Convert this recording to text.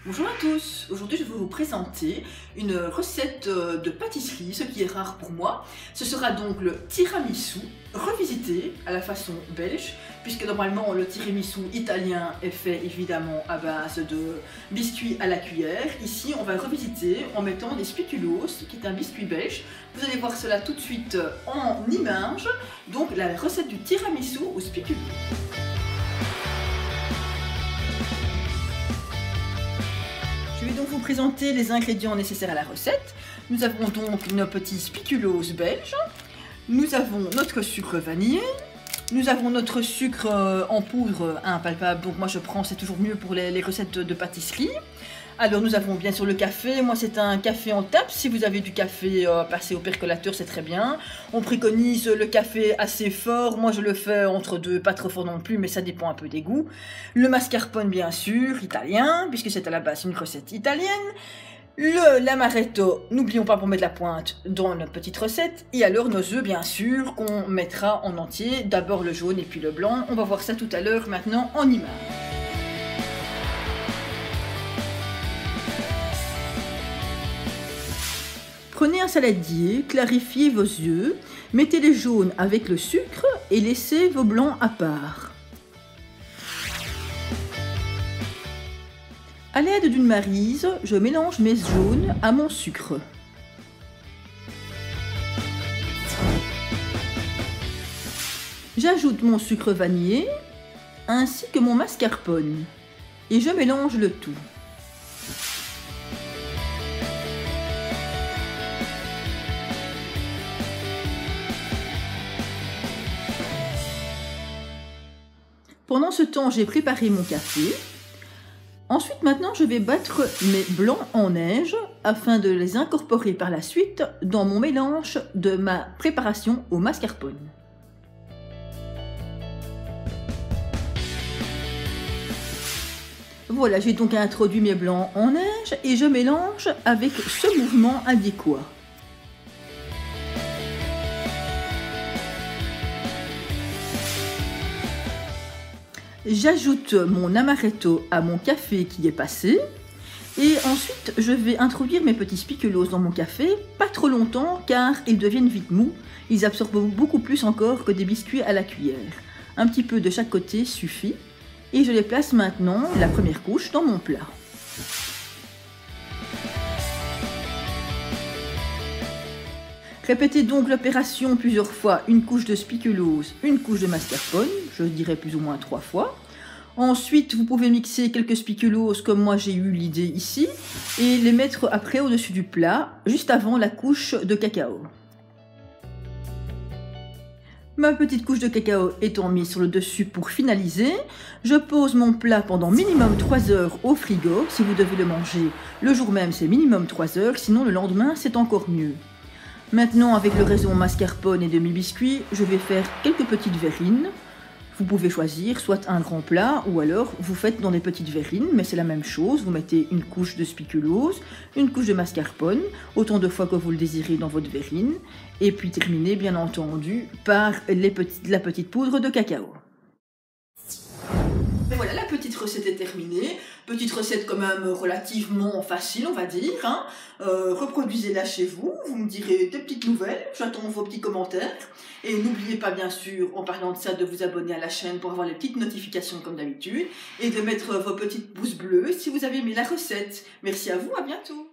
Bonjour à tous, aujourd'hui je vais vous présenter une recette de pâtisserie, ce qui est rare pour moi. Ce sera donc le tiramisu revisité à la façon belge, puisque normalement le tiramisu italien est fait évidemment à base de biscuits à la cuillère. Ici on va revisiter en mettant des spéculoos, qui est un biscuit belge. Vous allez voir cela tout de suite en image, donc la recette du tiramisu aux spéculoos. Je vais donc vous présenter les ingrédients nécessaires à la recette. Nous avons donc nos petits spéculoos belges, nous avons notre sucre vanillé, nous avons notre sucre en poudre impalpable, donc moi je prends, c'est toujours mieux pour les recettes de pâtisserie. Alors nous avons bien sûr le café, moi c'est un café en tape, si vous avez du café passé au percolateur c'est très bien. On préconise le café assez fort, moi je le fais entre deux, pas trop fort non plus mais ça dépend un peu des goûts. Le mascarpone bien sûr, italien, puisque c'est à la base une recette italienne. L'amaretto, n'oublions pas pour mettre la pointe dans notre petite recette. Et alors nos œufs bien sûr qu'on mettra en entier, d'abord le jaune et puis le blanc. On va voir ça tout à l'heure maintenant en image. Prenez un saladier, clarifiez vos œufs, mettez les jaunes avec le sucre et laissez vos blancs à part. A l'aide d'une maryse, je mélange mes jaunes à mon sucre. J'ajoute mon sucre vanillé ainsi que mon mascarpone et je mélange le tout. Pendant ce temps, j'ai préparé mon café. Ensuite, maintenant, je vais battre mes blancs en neige afin de les incorporer par la suite dans mon mélange de ma préparation au mascarpone. Voilà, j'ai donc introduit mes blancs en neige et je mélange avec ce mouvement adéquat. J'ajoute mon amaretto à mon café qui est passé et ensuite je vais introduire mes petits spéculoos dans mon café, pas trop longtemps car ils deviennent vite mous, ils absorbent beaucoup plus encore que des biscuits à la cuillère. Un petit peu de chaque côté suffit et je les place maintenant, la première couche, dans mon plat. Répétez donc l'opération plusieurs fois, une couche de spéculoos, une couche de mascarpone, je dirais plus ou moins 3 fois. Ensuite, vous pouvez mixer quelques spéculoos comme moi j'ai eu l'idée ici et les mettre après au-dessus du plat, juste avant la couche de cacao. Ma petite couche de cacao étant mise sur le dessus pour finaliser, je pose mon plat pendant minimum 3 heures au frigo. Si vous devez le manger le jour même, c'est minimum 3 heures, sinon le lendemain, c'est encore mieux. Maintenant, avec le raisin mascarpone et demi-biscuit, je vais faire quelques petites verrines. Vous pouvez choisir soit un grand plat ou alors vous faites dans des petites verrines, mais c'est la même chose. Vous mettez une couche de spéculoos, une couche de mascarpone, autant de fois que vous le désirez dans votre verrine, et puis terminez bien entendu par la petite poudre de cacao. Et voilà, la petite recette est terminée. Petite recette quand même relativement facile, on va dire. Reproduisez-la chez vous, vous me direz des petites nouvelles, j'attends vos petits commentaires. Et n'oubliez pas bien sûr, en parlant de ça, de vous abonner à la chaîne pour avoir les petites notifications comme d'habitude. Et de mettre vos petites pouces bleus si vous avez aimé la recette. Merci à vous, à bientôt.